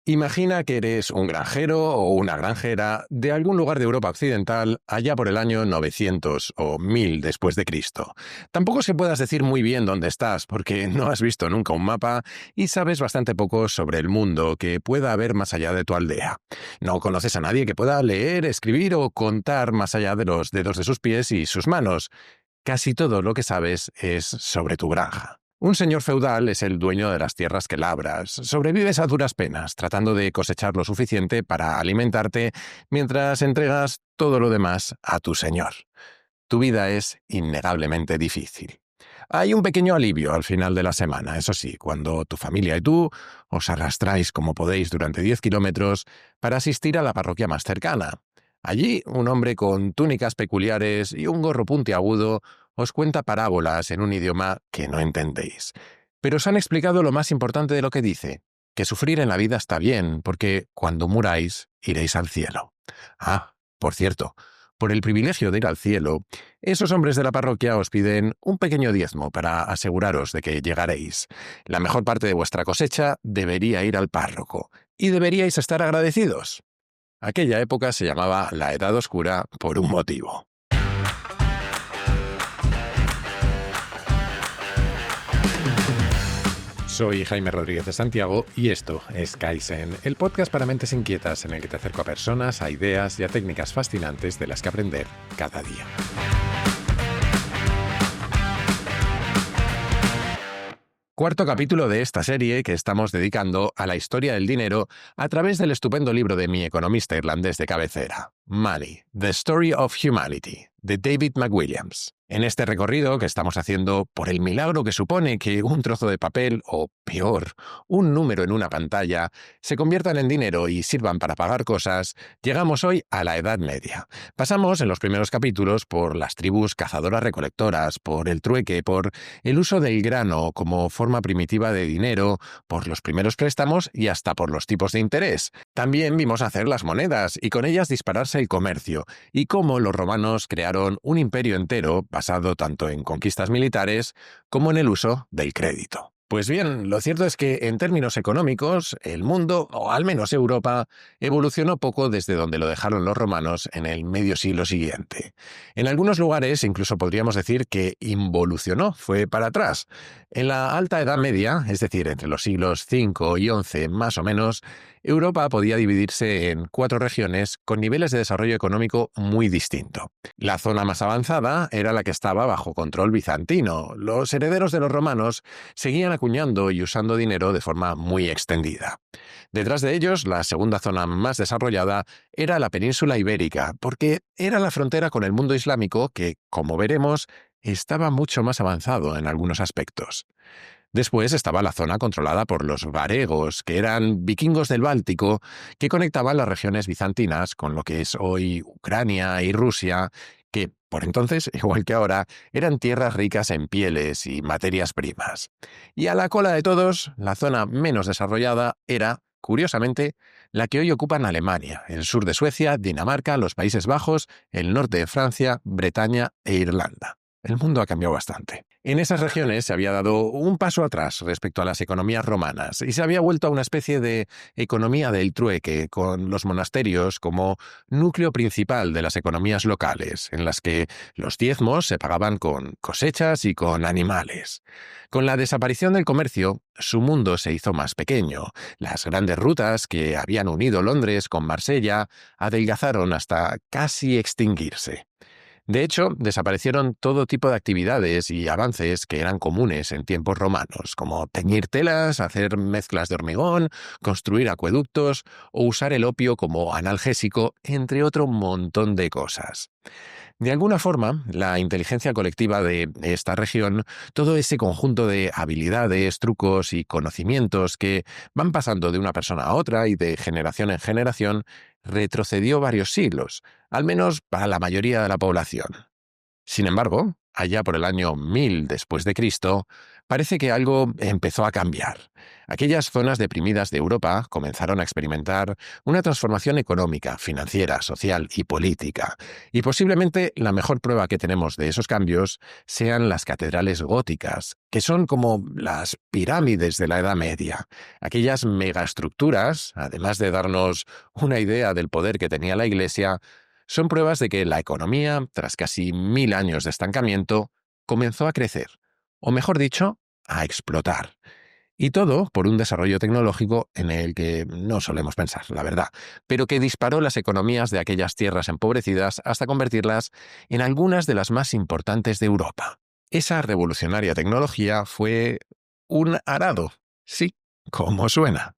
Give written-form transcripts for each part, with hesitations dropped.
Imagina que eres un granjero o una granjera de algún lugar de Europa occidental allá por el año 900 o 1000 después de Cristo. Tampoco se puedas decir muy bien dónde estás porque no has visto nunca un mapa y sabes bastante poco sobre el mundo que pueda haber más allá de tu aldea. No conoces a nadie que pueda leer, escribir o contar más allá de los dedos de sus pies y sus manos. Casi todo lo que sabes es sobre tu granja. Un señor feudal es el dueño de las tierras que labras. Sobrevives a duras penas, tratando de cosechar lo suficiente para alimentarte mientras entregas todo lo demás a tu señor. Tu vida es innegablemente difícil. Hay un pequeño alivio al final de la semana, eso sí, cuando tu familia y tú os arrastráis como podéis durante 10 kilómetros para asistir a la parroquia más cercana. Allí, un hombre con túnicas peculiares y un gorro puntiagudo os cuenta parábolas en un idioma que no entendéis. Pero os han explicado lo más importante de lo que dice, que sufrir en la vida está bien, porque cuando muráis, iréis al cielo. Ah, por cierto, por el privilegio de ir al cielo, esos hombres de la parroquia os piden un pequeño diezmo para aseguraros de que llegaréis. La mejor parte de vuestra cosecha debería ir al párroco, y deberíais estar agradecidos. Aquella época se llamaba la Edad Oscura por un motivo. Soy Jaime Rodríguez de Santiago y esto es Kaizen, el podcast para mentes inquietas en el que te acerco a personas, a ideas y a técnicas fascinantes de las que aprender cada día. Cuarto capítulo de esta serie que estamos dedicando a la historia del dinero a través del estupendo libro de mi economista irlandés de cabecera, Money, The Story of Humanity, de David McWilliams. En este recorrido que estamos haciendo por el milagro que supone que un trozo de papel, o peor, un número en una pantalla, se conviertan en dinero y sirvan para pagar cosas, llegamos hoy a la Edad Media. Pasamos en los primeros capítulos por las tribus cazadoras-recolectoras, por el trueque, por el uso del grano como forma primitiva de dinero, por los primeros préstamos y hasta por los tipos de interés. También vimos hacer las monedas y con ellas dispararse el comercio, y cómo los romanos crearon un imperio entero basado tanto en conquistas militares como en el uso del crédito. Pues bien, lo cierto es que en términos económicos, el mundo, o al menos Europa, evolucionó poco desde donde lo dejaron los romanos en el medio siglo siguiente. En algunos lugares incluso podríamos decir que involucionó, fue para atrás. En la Alta Edad Media, es decir, entre los siglos V y XI más o menos, Europa podía dividirse en 4 regiones con niveles de desarrollo económico muy distinto. La zona más avanzada era la que estaba bajo control bizantino. Los herederos de los romanos seguían acuñando y usando dinero de forma muy extendida. Detrás de ellos, la segunda zona más desarrollada era la península ibérica, porque era la frontera con el mundo islámico que, como veremos, estaba mucho más avanzado en algunos aspectos. Después estaba la zona controlada por los varegos, que eran vikingos del Báltico, que conectaban las regiones bizantinas con lo que es hoy Ucrania y Rusia, que por entonces, igual que ahora, eran tierras ricas en pieles y materias primas. Y a la cola de todos, la zona menos desarrollada era, curiosamente, la que hoy ocupan Alemania, el sur de Suecia, Dinamarca, los Países Bajos, el norte de Francia, Bretaña e Irlanda. El mundo ha cambiado bastante. En esas regiones se había dado un paso atrás respecto a las economías romanas y se había vuelto a una especie de economía del trueque, con los monasterios como núcleo principal de las economías locales, en las que los diezmos se pagaban con cosechas y con animales. Con la desaparición del comercio, su mundo se hizo más pequeño. Las grandes rutas que habían unido Londres con Marsella adelgazaron hasta casi extinguirse. De hecho, desaparecieron todo tipo de actividades y avances que eran comunes en tiempos romanos, como teñir telas, hacer mezclas de hormigón, construir acueductos o usar el opio como analgésico, entre otro montón de cosas. De alguna forma, la inteligencia colectiva de esta región, todo ese conjunto de habilidades, trucos y conocimientos que van pasando de una persona a otra y de generación en generación, retrocedió varios siglos, al menos para la mayoría de la población. Sin embargo, allá por el año 1000 después de Cristo, parece que algo empezó a cambiar. Aquellas zonas deprimidas de Europa comenzaron a experimentar una transformación económica, financiera, social y política. Y posiblemente la mejor prueba que tenemos de esos cambios sean las catedrales góticas, que son como las pirámides de la Edad Media. Aquellas megaestructuras, además de darnos una idea del poder que tenía la Iglesia, son pruebas de que la economía, tras casi 1000 años de estancamiento, comenzó a crecer, o mejor dicho, a explotar. Y todo por un desarrollo tecnológico en el que no solemos pensar, la verdad, pero que disparó las economías de aquellas tierras empobrecidas hasta convertirlas en algunas de las más importantes de Europa. Esa revolucionaria tecnología fue un arado. Sí, como suena.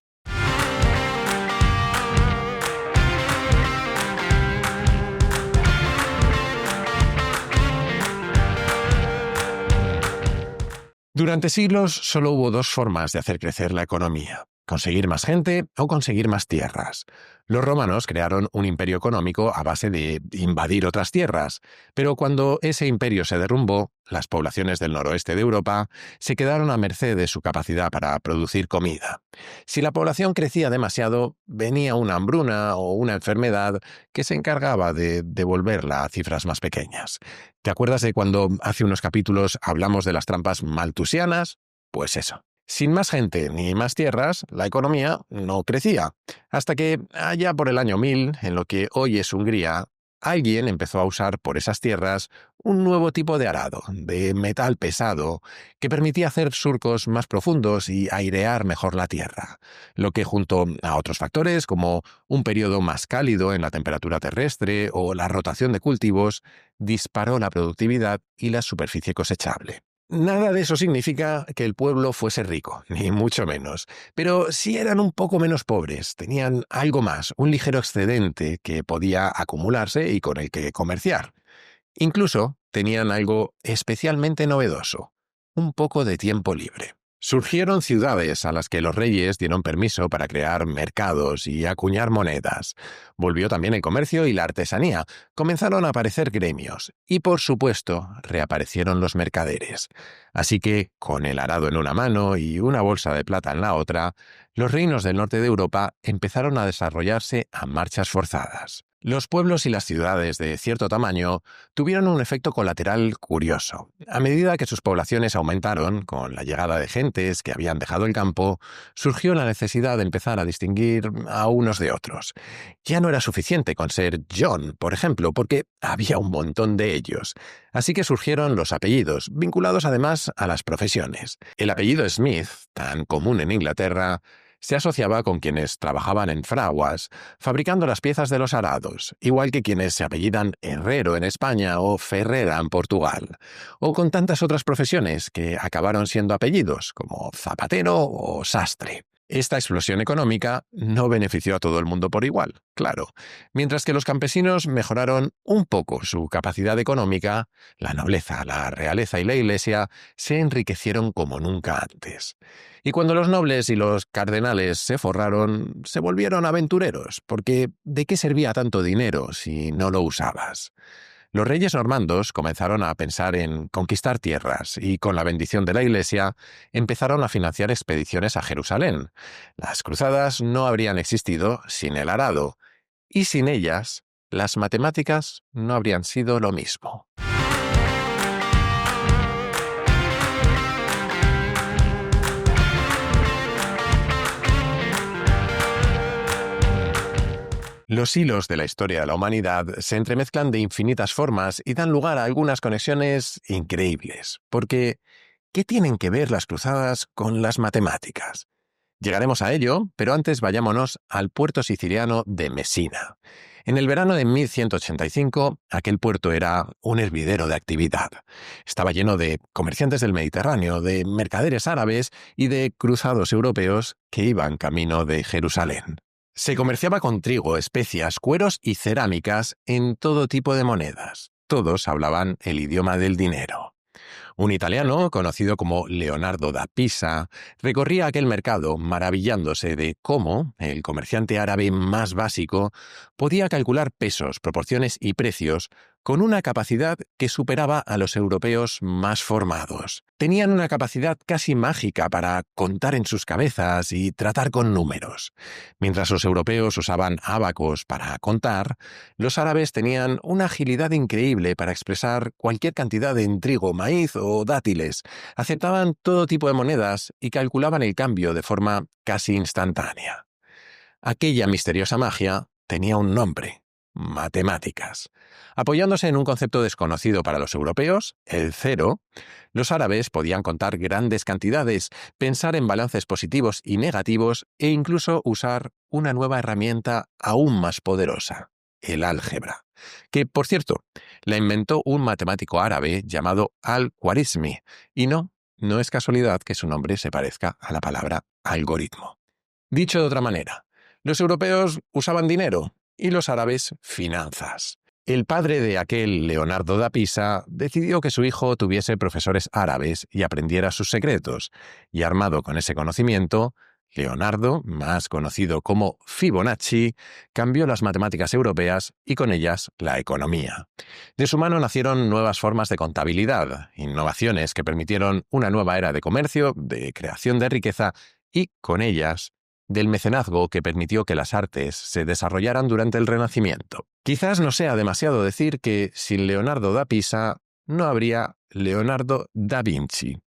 Durante siglos solo hubo dos formas de hacer crecer la economía: conseguir más gente o conseguir más tierras. Los romanos crearon un imperio económico a base de invadir otras tierras, pero cuando ese imperio se derrumbó, las poblaciones del noroeste de Europa se quedaron a merced de su capacidad para producir comida. Si la población crecía demasiado, venía una hambruna o una enfermedad que se encargaba de devolverla a cifras más pequeñas. ¿Te acuerdas de cuando hace unos capítulos hablamos de las trampas maltusianas? Pues eso. Sin más gente ni más tierras, la economía no crecía. Hasta que, allá por el año 1000, en lo que hoy es Hungría, alguien empezó a usar por esas tierras un nuevo tipo de arado, de metal pesado, que permitía hacer surcos más profundos y airear mejor la tierra. Lo que, junto a otros factores como un periodo más cálido en la temperatura terrestre o la rotación de cultivos, disparó la productividad y la superficie cosechable. Nada de eso significa que el pueblo fuese rico, ni mucho menos. Pero sí eran un poco menos pobres, tenían algo más, un ligero excedente que podía acumularse y con el que comerciar. Incluso tenían algo especialmente novedoso: un poco de tiempo libre. Surgieron ciudades a las que los reyes dieron permiso para crear mercados y acuñar monedas. Volvió también el comercio y la artesanía. Comenzaron a aparecer gremios y, por supuesto, reaparecieron los mercaderes. Así que, con el arado en una mano y una bolsa de plata en la otra, los reinos del norte de Europa empezaron a desarrollarse a marchas forzadas. Los pueblos y las ciudades de cierto tamaño tuvieron un efecto colateral curioso. A medida que sus poblaciones aumentaron, con la llegada de gentes que habían dejado el campo, surgió la necesidad de empezar a distinguir a unos de otros. Ya no era suficiente con ser John, por ejemplo, porque había un montón de ellos. Así que surgieron los apellidos, vinculados además a las profesiones. El apellido Smith, tan común en Inglaterra, se asociaba con quienes trabajaban en fraguas, fabricando las piezas de los arados, igual que quienes se apellidan Herrero en España o Ferrera en Portugal, o con tantas otras profesiones que acabaron siendo apellidos, como zapatero o sastre. Esta explosión económica no benefició a todo el mundo por igual, claro. Mientras que los campesinos mejoraron un poco su capacidad económica, la nobleza, la realeza y la iglesia se enriquecieron como nunca antes. Y cuando los nobles y los cardenales se forraron, se volvieron aventureros, porque ¿de qué servía tanto dinero si no lo usabas? Los reyes normandos comenzaron a pensar en conquistar tierras y, con la bendición de la Iglesia, empezaron a financiar expediciones a Jerusalén. Las cruzadas no habrían existido sin el arado, y sin ellas, las matemáticas no habrían sido lo mismo. Los hilos de la historia de la humanidad se entremezclan de infinitas formas y dan lugar a algunas conexiones increíbles. Porque, ¿qué tienen que ver las cruzadas con las matemáticas? Llegaremos a ello, pero antes vayámonos al puerto siciliano de Mesina. En el verano de 1185, aquel puerto era un hervidero de actividad. Estaba lleno de comerciantes del Mediterráneo, de mercaderes árabes y de cruzados europeos que iban camino de Jerusalén. Se comerciaba con trigo, especias, cueros y cerámicas en todo tipo de monedas. Todos hablaban el idioma del dinero. Un italiano, conocido como Leonardo da Pisa, recorría aquel mercado maravillándose de cómo el comerciante árabe más básico podía calcular pesos, proporciones y precios con una capacidad que superaba a los europeos más formados. Tenían una capacidad casi mágica para contar en sus cabezas y tratar con números. Mientras los europeos usaban ábacos para contar, los árabes tenían una agilidad increíble para expresar cualquier cantidad en trigo, maíz o dátiles. Aceptaban todo tipo de monedas y calculaban el cambio de forma casi instantánea. Aquella misteriosa magia tenía un nombre: matemáticas. Apoyándose en un concepto desconocido para los europeos, el cero, los árabes podían contar grandes cantidades, pensar en balances positivos y negativos e incluso usar una nueva herramienta aún más poderosa: el álgebra, que, por cierto, la inventó un matemático árabe llamado Al-Khwarizmi, y no es casualidad que su nombre se parezca a la palabra algoritmo. Dicho de otra manera, los europeos usaban dinero y los árabes finanzas. El padre de aquel Leonardo da Pisa decidió que su hijo tuviese profesores árabes y aprendiera sus secretos, y armado con ese conocimiento, Leonardo, más conocido como Fibonacci, cambió las matemáticas europeas y con ellas la economía. De su mano nacieron nuevas formas de contabilidad, innovaciones que permitieron una nueva era de comercio, de creación de riqueza y, con ellas, del mecenazgo que permitió que las artes se desarrollaran durante el Renacimiento. Quizás no sea demasiado decir que sin Leonardo da Pisa no habría Leonardo da Vinci.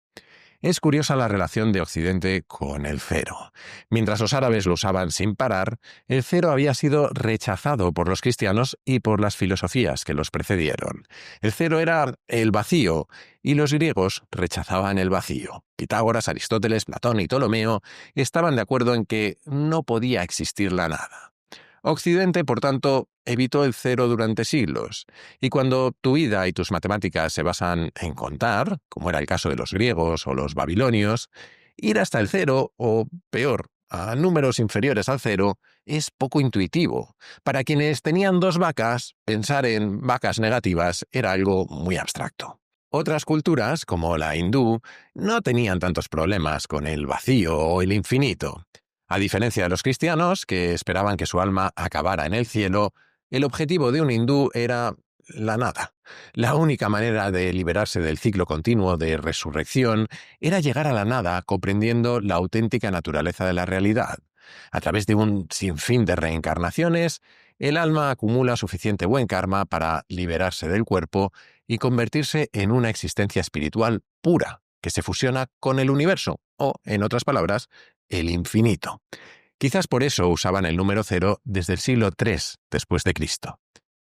Es curiosa la relación de Occidente con el cero. Mientras los árabes lo usaban sin parar, el cero había sido rechazado por los cristianos y por las filosofías que los precedieron. El cero era el vacío, y los griegos rechazaban el vacío. Pitágoras, Aristóteles, Platón y Ptolomeo estaban de acuerdo en que no podía existir la nada. Occidente, por tanto, evitó el cero durante siglos, y cuando tu vida y tus matemáticas se basan en contar, como era el caso de los griegos o los babilonios, ir hasta el cero, o peor, a números inferiores al cero, es poco intuitivo. Para quienes tenían 2 vacas, pensar en vacas negativas era algo muy abstracto. Otras culturas, como la hindú, no tenían tantos problemas con el vacío o el infinito. A diferencia de los cristianos, que esperaban que su alma acabara en el cielo, el objetivo de un hindú era la nada. La única manera de liberarse del ciclo continuo de resurrección era llegar a la nada comprendiendo la auténtica naturaleza de la realidad. A través de un sinfín de reencarnaciones, el alma acumula suficiente buen karma para liberarse del cuerpo y convertirse en una existencia espiritual pura, que se fusiona con el universo, o, en otras palabras, el infinito. Quizás por eso usaban el número 0 desde el siglo III después de Cristo.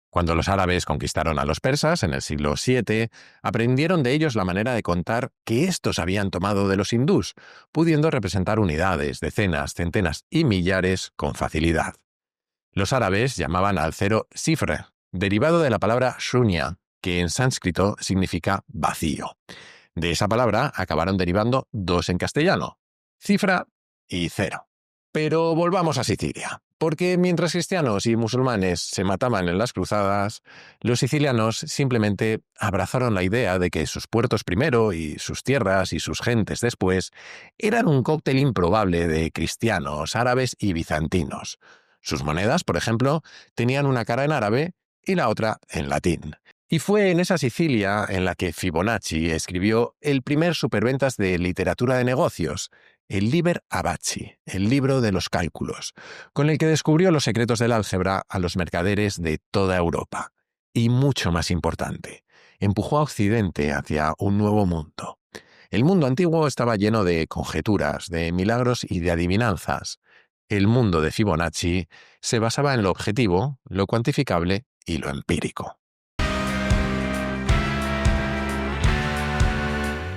Cuando los árabes conquistaron a los persas en el siglo VII, aprendieron de ellos la manera de contar que éstos habían tomado de los hindús, pudiendo representar unidades, decenas, centenas y millares con facilidad. Los árabes llamaban al 0 sifre, derivado de la palabra shunya, que en sánscrito significa vacío. De esa palabra acabaron derivando 2 en castellano: cifra y 0. Pero volvamos a Sicilia, porque mientras cristianos y musulmanes se mataban en las cruzadas, los sicilianos simplemente abrazaron la idea de que sus puertos primero y sus tierras y sus gentes después eran un cóctel improbable de cristianos, árabes y bizantinos. Sus monedas, por ejemplo, tenían una cara en árabe y la otra en latín. Y fue en esa Sicilia en la que Fibonacci escribió el primer superventas de literatura de negocios, el Liber Abaci, el libro de los cálculos, con el que descubrió los secretos del álgebra a los mercaderes de toda Europa. Y mucho más importante, empujó a Occidente hacia un nuevo mundo. El mundo antiguo estaba lleno de conjeturas, de milagros y de adivinanzas. El mundo de Fibonacci se basaba en lo objetivo, lo cuantificable y lo empírico.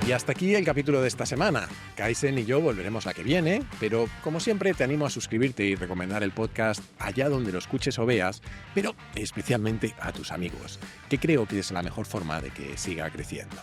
Y hasta aquí el capítulo de esta semana. Kaizen y yo volveremos la que viene, pero como siempre te animo a suscribirte y recomendar el podcast allá donde lo escuches o veas, pero especialmente a tus amigos, que creo que es la mejor forma de que siga creciendo.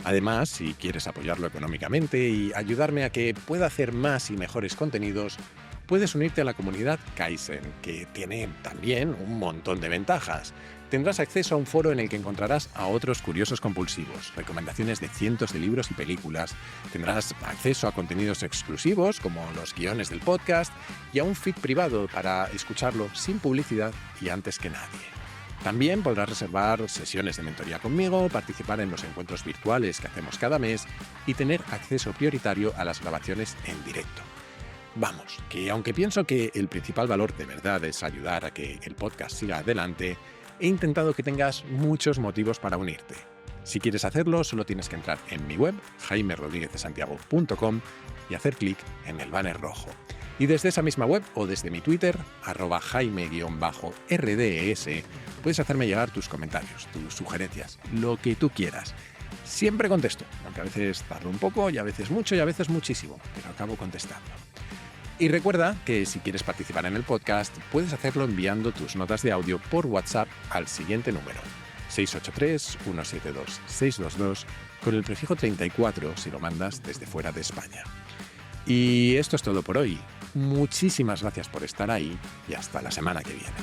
Además, si quieres apoyarlo económicamente y ayudarme a que pueda hacer más y mejores contenidos, puedes unirte a la comunidad Kaizen, que tiene también un montón de ventajas. Tendrás acceso a un foro en el que encontrarás a otros curiosos compulsivos, recomendaciones de cientos de libros y películas, tendrás acceso a contenidos exclusivos como los guiones del podcast y a un feed privado para escucharlo sin publicidad y antes que nadie. También podrás reservar sesiones de mentoría conmigo, participar en los encuentros virtuales que hacemos cada mes y tener acceso prioritario a las grabaciones en directo. Vamos, que aunque pienso que el principal valor de verdad es ayudar a que el podcast siga adelante, he intentado que tengas muchos motivos para unirte. Si quieres hacerlo, solo tienes que entrar en mi web, jaimerodriguezdesantiago.com, y hacer clic en el banner rojo. Y desde esa misma web o desde mi Twitter, @jaime_rds, puedes hacerme llegar tus comentarios, tus sugerencias, lo que tú quieras. Siempre contesto, aunque a veces tardo un poco y a veces mucho y a veces muchísimo, pero acabo contestando. Y recuerda que si quieres participar en el podcast, puedes hacerlo enviando tus notas de audio por WhatsApp al siguiente número: 683-172-622, con el prefijo 34 si lo mandas desde fuera de España. Y esto es todo por hoy. Muchísimas gracias por estar ahí y hasta la semana que viene.